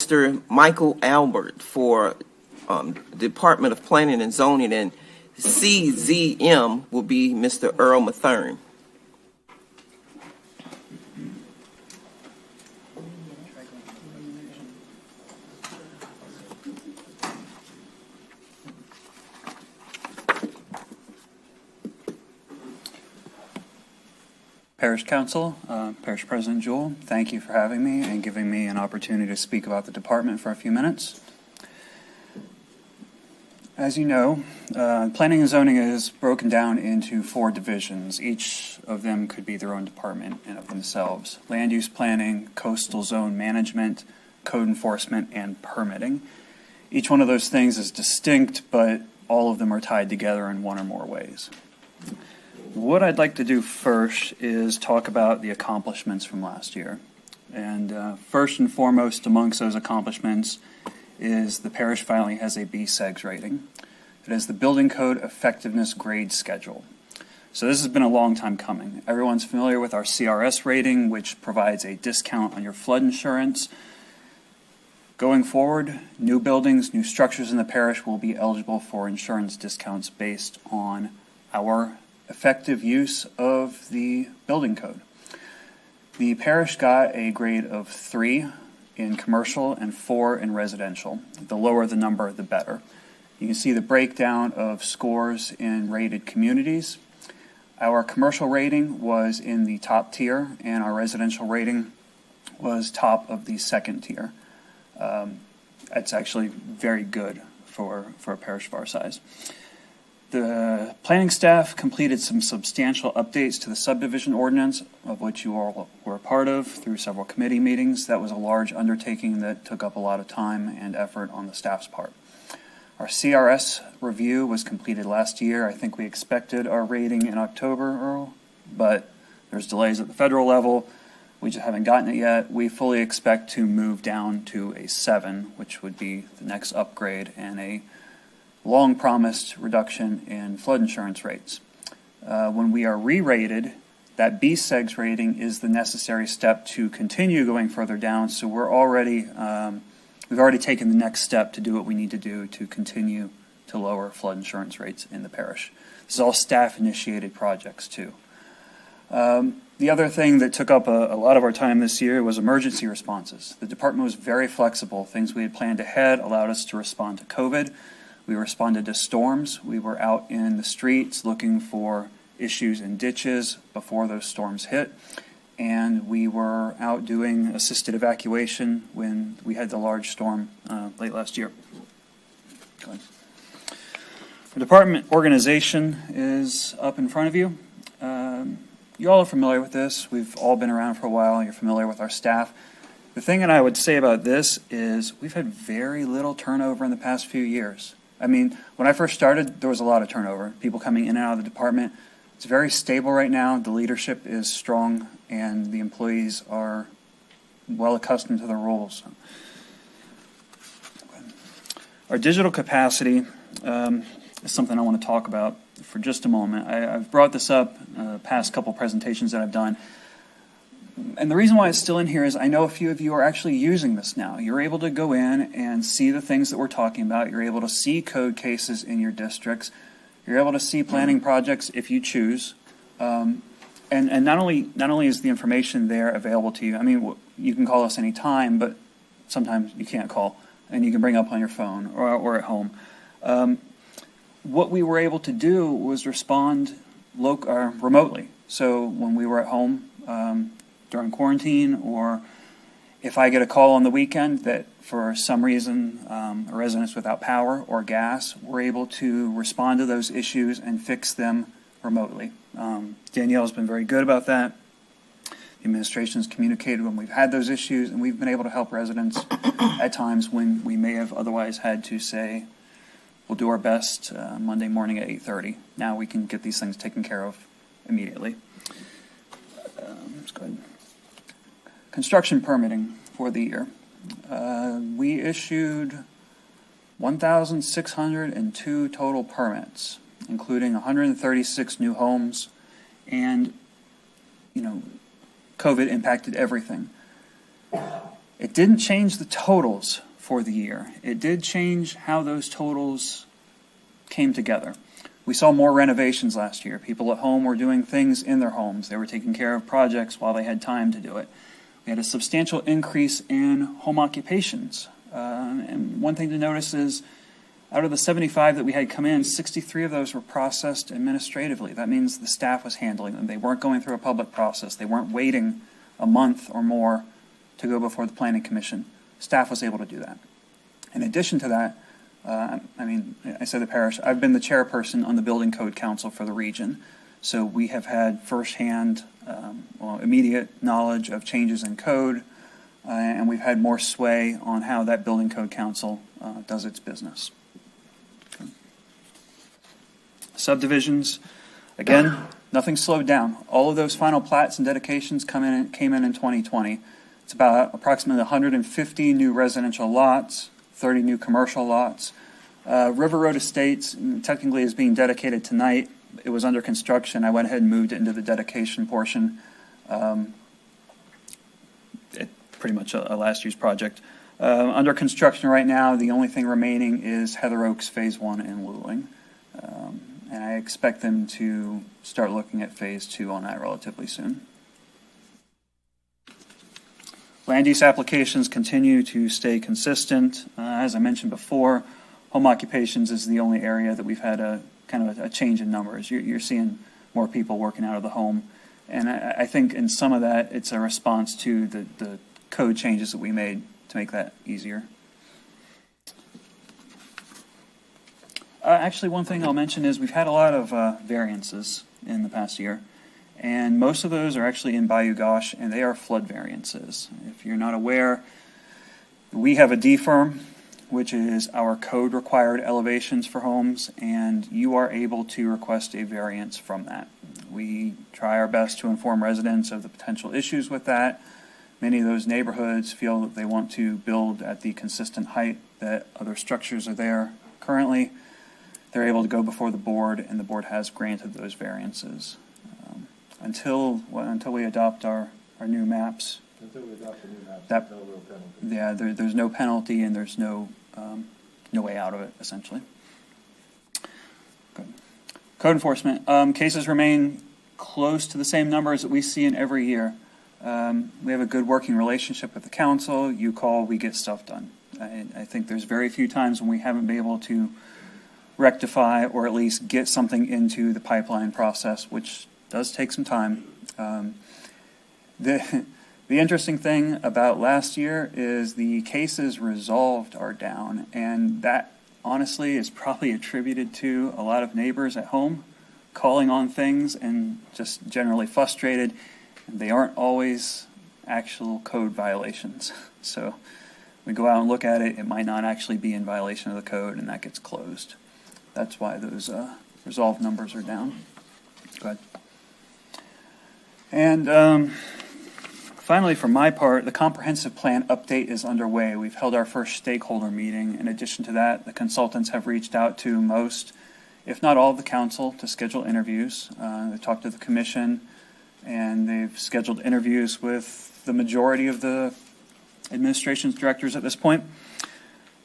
Mr. Michael Albert for Department of Planning and Zoning, and CZM will be Mr. Earl Mathern. Parish Council, Parish President Jewell, thank you for having me and giving me an opportunity to speak about the department for a few minutes. As you know, planning and zoning is broken down into 4 divisions. Each of them could be their own department in of themselves. Land use planning, coastal zone management, code enforcement, and permitting. Each one of those things is distinct, but all of them are tied together in one or more ways. What I'd like to do first is talk about the accomplishments from last year. And first and foremost amongst those accomplishments is the parish finally has a B-SEGS rating. It is the Building Code Effectiveness Grade Schedule. So this has been a long time coming. Everyone's familiar with our CRS rating, which provides a discount on your flood insurance. Going forward, new buildings, new structures in the parish will be eligible for insurance discounts based on our effective use of the building code. The parish got a grade of 3 in commercial and 4 in residential. The lower the number, the better. You can see the breakdown of scores in rated communities. Our commercial rating was in the top tier, and our residential rating was top of the second tier. That's actually very good for a parish of our size. The planning staff completed some substantial updates to the subdivision ordinance, of which you all were a part of through several committee meetings. That was a large undertaking that took up a lot of time and effort on the staff's part. Our CRS review was completed last year. I think we expected our rating in October, Earl, but there's delays at the federal level. We just haven't gotten it yet. We fully expect to move down to a 7, which would be the next upgrade and a long-promised reduction in flood insurance rates. When we are re-rated, that B-SEGS rating is the necessary step to continue going further down. So we've already taken the next step to do what we need to do to continue to lower flood insurance rates in the parish. This is all staff-initiated projects too. The other thing that took up a lot of our time this year was emergency responses. The department was very flexible. Things we had planned ahead allowed us to respond to COVID. We responded to storms. We were out in the streets looking for issues in ditches before those storms hit. And we were out doing assisted evacuation when we had the large storm late last year. The department organization is up in front of you. You all are familiar with this. We've all been around for a while. You're familiar with our staff. The thing that I would say about this is we've had very little turnover in the past few years. I mean, when I first started, there was a lot of turnover, people coming in and out of the department. It's very stable right now. The leadership is strong, and the employees are well accustomed to the rules. Our digital capacity is something I want to talk about for just a moment. I've brought this up past couple presentations that I've done. And the reason why it's still in here is I know a few of you are actually using this now. You're able to go in and see the things that we're talking about. You're able to see code cases in your districts. You're able to see planning projects if you choose. And not only is the information there available to you, I mean, you can call us anytime, but sometimes you can't call, and you can bring up on your phone or at home. What we were able to do was respond remotely. So when we were at home, during quarantine, or if I get a call on the weekend that for some reason a resident's without power or gas, we're able to respond to those issues and fix them remotely. Danielle's been very good about that. The administration's communicated when we've had those issues, and we've been able to help residents at times when we may have otherwise had to say, we'll do our best Monday morning at 8:30. Now we can get these things taken care of immediately. Let's go ahead. Construction permitting for the year. We issued 1,602 total permits, including 136 new homes, and, COVID impacted everything. It didn't change the totals for the year. It did change how those totals came together. We saw more renovations last year. People at home were doing things in their homes. They were taking care of projects while they had time to do it. We had a substantial increase in home occupations. And one thing to notice is out of the 75 that we had come in, 63 of those were processed administratively. That means the staff was handling them. They weren't going through a public process. They weren't waiting a month or more to go before the Planning Commission. Staff was able to do that. In addition to that, I said the parish, I've been the chairperson on the Building Code Council for the region. So we have had firsthand, immediate knowledge of changes in code, and we've had more sway on how that Building Code Council does its business. Okay. Subdivisions, again, nothing slowed down. All of those final plats and dedications came in in 2020. It's about approximately 150 new residential lots, 30 new commercial lots. River Road Estates technically is being dedicated tonight. It was under construction. I went ahead and moved it into the dedication portion. Pretty much a last year's project. Under construction right now, the only thing remaining is Heather Oaks Phase 1 in Luling. And I expect them to start looking at Phase 2 on that relatively soon. Land use applications continue to stay consistent. As I mentioned before, home occupations is the only area that we've had a kind of a change in numbers. You're seeing more people working out of the home. And I think in some of that, it's a response to the code changes that we made to make that easier. Actually, one thing I'll mention is we've had a lot of variances in the past year. And most of those are actually in Bayou Gauche, and they are flood variances. If you're not aware, we have a DFIRM, which is our code-required elevations for homes, and you are able to request a variance from that. We try our best to inform residents of the potential issues with that. Many of those neighborhoods feel that they want to build at the consistent height that other structures are there currently. They're able to go before the board, and the board has granted those variances. Until we adopt our new maps. Until we adopt the new maps, That- there's no real penalty. Yeah, there's no penalty and there's no way out of it, essentially. Good. Code enforcement. Cases remain close to the same numbers that we see in every year. We have a good working relationship with the council. You call, we get stuff done. I think there's very few times when we haven't been able to rectify or at least get something into the pipeline process, which does take some time. The interesting thing about last year is the cases resolved are down, and that honestly is probably attributed to a lot of neighbors at home calling on things and just generally frustrated. And they aren't always actual code violations. So we go out and look at it, it might not actually be in violation of the code, and that gets closed. That's why those resolved numbers are down. Go ahead. And finally, for my part, the comprehensive plan update is underway. We've held our first stakeholder meeting. In addition to that, the consultants have reached out to most, if not all, of the council to schedule interviews. They talked to the commission, and they've scheduled interviews with the majority of the administration's directors at this point.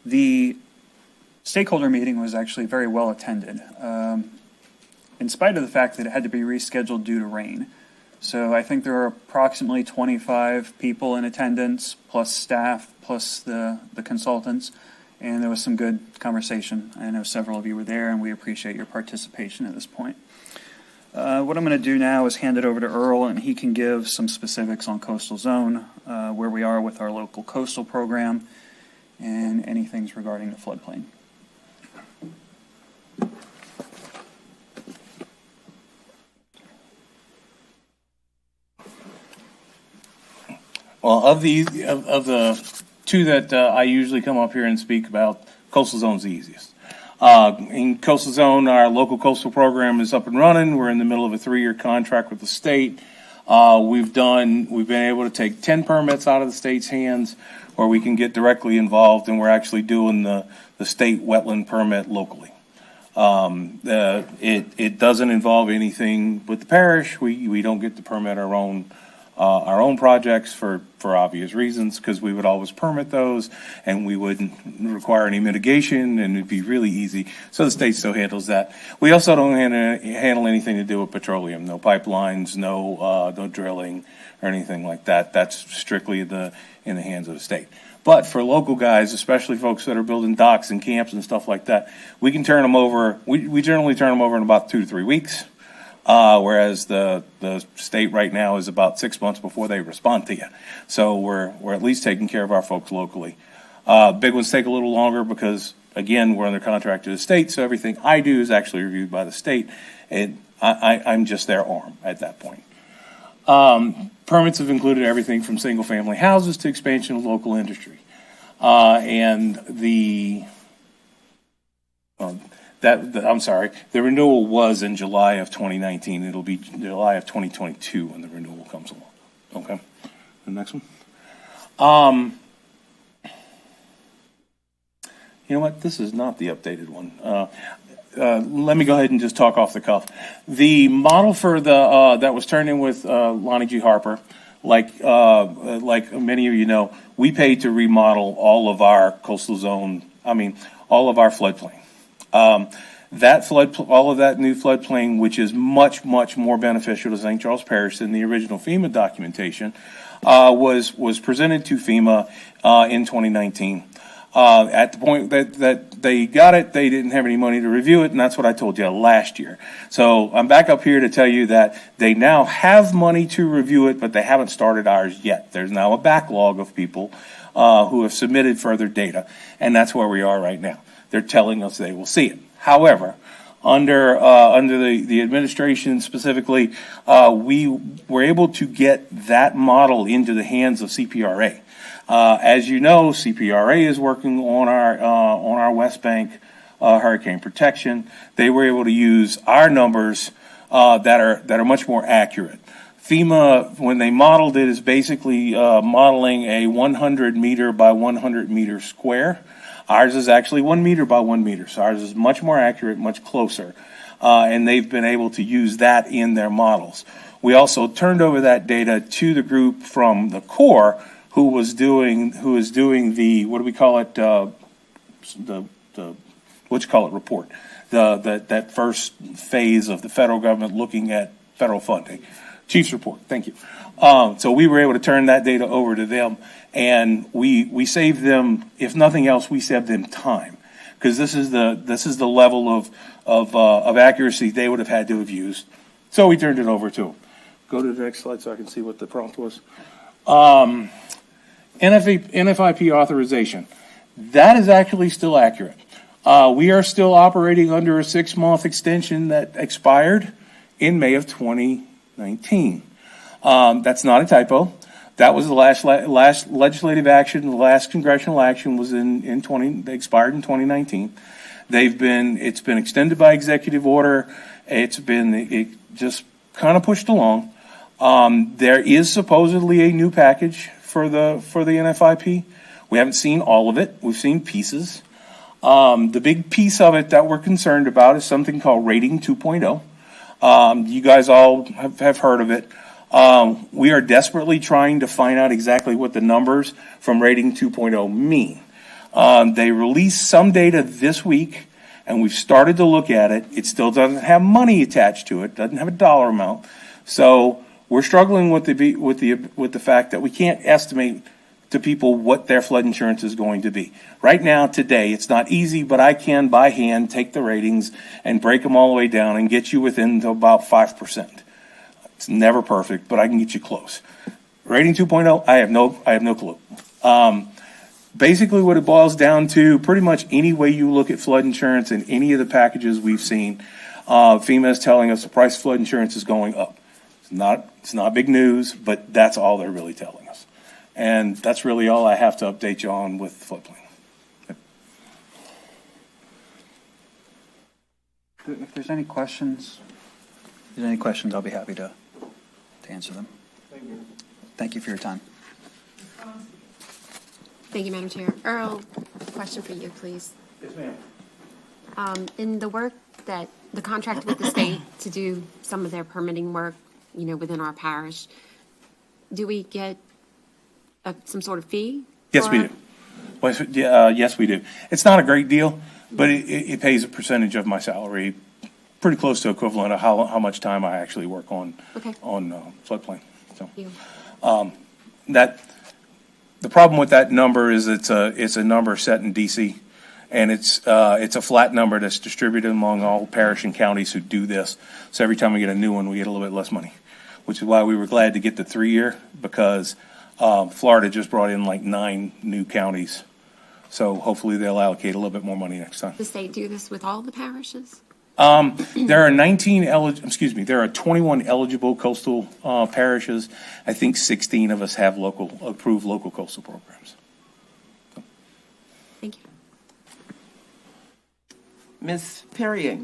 The stakeholder meeting was actually very well attended, in spite of the fact that it had to be rescheduled due to rain. So I think there are approximately 25 people in attendance, plus staff, plus the consultants, and there was some good conversation. I know several of you were there, and we appreciate your participation at this point. What I'm going to do now is hand it over to Earl, and he can give some specifics on Coastal Zone, where we are with our local coastal program, and any things regarding the floodplain. Well, of the two that I usually come up here and speak about, Coastal Zone's the easiest. In Coastal Zone, our local coastal program is up and running. We're in the middle of a 3-year contract with the state. We've been able to take 10 permits out of the state's hands, where we can get directly involved, and we're actually doing the state wetland permit locally. It doesn't involve anything with the parish. We don't get to permit our own our own projects for obvious reasons, because we would always permit those and we wouldn't require any mitigation and it'd be really easy. So the state still handles that. We also don't handle anything to do with petroleum, no pipelines, no drilling or anything like that. That's strictly in the hands of the state. But for local guys, especially folks that are building docks and camps and stuff like that, we can turn them over. We generally turn them over in about 2 to 3 weeks. Whereas the state right now is about 6 months before they respond to you. So we're at least taking care of our folks locally. Big ones take a little longer because, again, we're under contract to the state, so everything I do is actually reviewed by the state, and I'm just their arm at that point. Permits have included everything from single-family houses to expansion of local industry. I'm sorry, the renewal was in July of 2019. It'll be July of 2022 when the renewal comes along. Okay, the next one. You know what? This is not the updated one. Let me go ahead and just talk off the cuff. The model for the that was turned in with Lonnie G. Harper, like many of you know, we paid to remodel all of our coastal zone. All of our floodplain. All of that new floodplain, which is much more beneficial to St. Charles Parish than the original FEMA documentation, was presented to FEMA in 2019. At the point that they got it, they didn't have any money to review it, and that's what I told you last year. So I'm back up here to tell you that they now have money to review it, but they haven't started ours yet. There's now a backlog of people who have submitted further data, and that's where we are right now. They're telling us they will see it. However, under the administration specifically, we were able to get that model into the hands of CPRA. As you know, CPRA is working on our West Bank hurricane protection. They were able to use our numbers that are much more accurate. FEMA, when they modeled it, is basically modeling a 100 meter by 100 meter square. Ours is actually 1 meter by 1 meter, so ours is much more accurate, much closer, and they've been able to use that in their models. We also turned over that data to the group from the Corps who is doing the, what do we call it, report, that first phase of the federal government looking at federal funding. Chief's report, thank you. So we were able to turn that data over to them, and we saved them, if nothing else, we saved them time, because this is the level of accuracy they would have had to have used. So we turned it over to them. Go to the next slide so I can see what the prompt was. NFIP authorization. That is actually still accurate. We are still operating under a 6-month extension that expired in May of 2019. That's not a typo. That was the last legislative action. The last congressional action was expired in 2019. It's been extended by executive order. It just kind of pushed along. There is supposedly a new package for the NFIP. We haven't seen all of it. We've seen pieces. The big piece of it that we're concerned about is something called Rating 2.0. You guys all have heard of it. We are desperately trying to find out exactly what the numbers from Rating 2.0 mean. They released some data this week, and we've started to look at it. It still doesn't have money attached to it, doesn't have a dollar amount. So we're struggling with the fact that we can't estimate to people what their flood insurance is going to be. Right now, today, it's not easy, but I can, by hand, take the ratings and break them all the way down and get you within to about 5%. It's never perfect, but I can get you close. Rating 2.0, I have no clue. Basically, what it boils down to, pretty much any way you look at flood insurance in any of the packages we've seen, FEMA is telling us the price of flood insurance is going up. It's not big news, but that's all they're really telling us. And that's really all I have to update you on with floodplain. If there's any questions, I'll be happy to answer them. Thank you. Thank you for your time. Thank you, Madam Chair. Earl, question for you, please. Yes, ma'am. In the work that the contract with the state to do some of their permitting work, within our parish, do we get some sort of fee? Yes, we for- do. Yes, we do. It's not a great deal, but it pays a percentage of my salary, pretty close to equivalent of how much time I actually work on Okay. floodplain. So You. the problem with that number is it's a number set in DC, and it's a flat number that's distributed among all parish and counties who do this. So every time we get a new one, we get a little bit less money, which is why we were glad to get the 3-year, because Florida just brought in like 9 new counties. So hopefully they'll allocate a little bit more money next time. Does the state do this with all the parishes? There are 21 eligible coastal parishes. I think 16 of us have approved local coastal programs. Thank you. Ms. Perrier.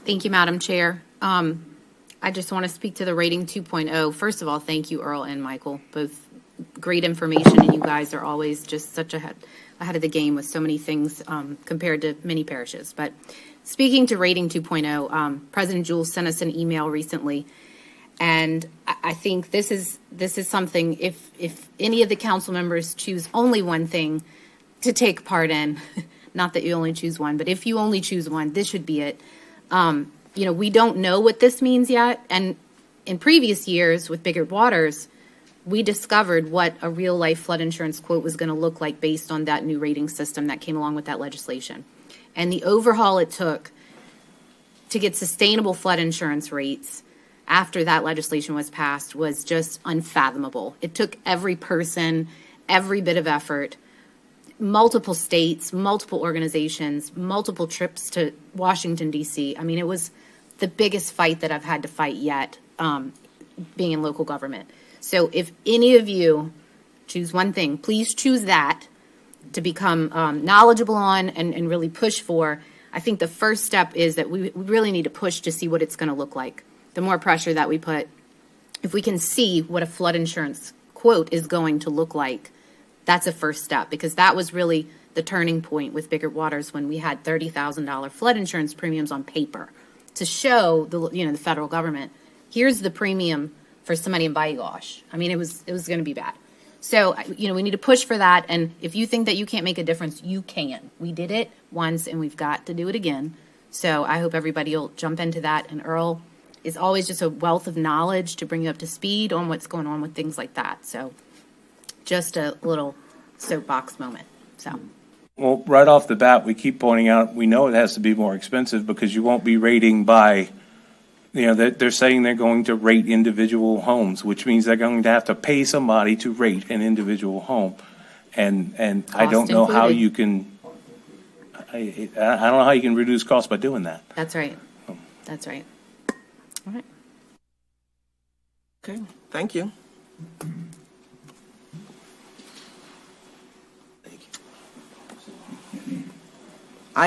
Thank you, Madam Chair. I just want to speak to the rating 2.0. First of all, thank you, Earl and Michael. Both great information, and you guys are always just such ahead of the game with so many things compared to many parishes. But speaking to rating 2.0, President Jules sent us an email recently, and I think this is something, if any of the council members choose only one thing to take part in, not that you only choose one, but if you only choose one, this should be it. We don't know what this means yet, and in previous years with Bigger Waters, we discovered what a real-life flood insurance quote was going to look like based on that new rating system that came along with that legislation. And the overhaul it took to get sustainable flood insurance rates after that legislation was passed was just unfathomable. It took every person, every bit of effort, multiple states, multiple organizations, multiple trips to Washington, D.C. I mean, it was the biggest fight that I've had to fight yet, being in local government. So if any of you choose one thing, please choose that to become knowledgeable on and really push for. I think the first step is that we really need to push to see what it's going to look like. The more pressure that we put, if we can see what a flood insurance quote is going to look like, that's a first step, because that was really the turning point with Bigger Waters when we had $30,000 flood insurance premiums on paper to show the federal government, here's the premium for somebody in Bygaush. I mean, it was going to be bad. So, we need to push for that. And if you think that you can't make a difference, you can. We did it once and we've got to do it again. So I hope everybody will jump into that. And Earl is always just a wealth of knowledge to bring you up to speed on what's going on with things like that. So just a little soapbox moment. So. Well, right off the bat, we keep pointing out, we know it has to be more expensive because you won't be rating by, they're saying they're going to rate individual homes, which means they're going to have to pay somebody to rate an individual home. And I don't know how you can, I don't know how you can reduce costs by doing that. That's right. That's right. All right. Okay, thank you.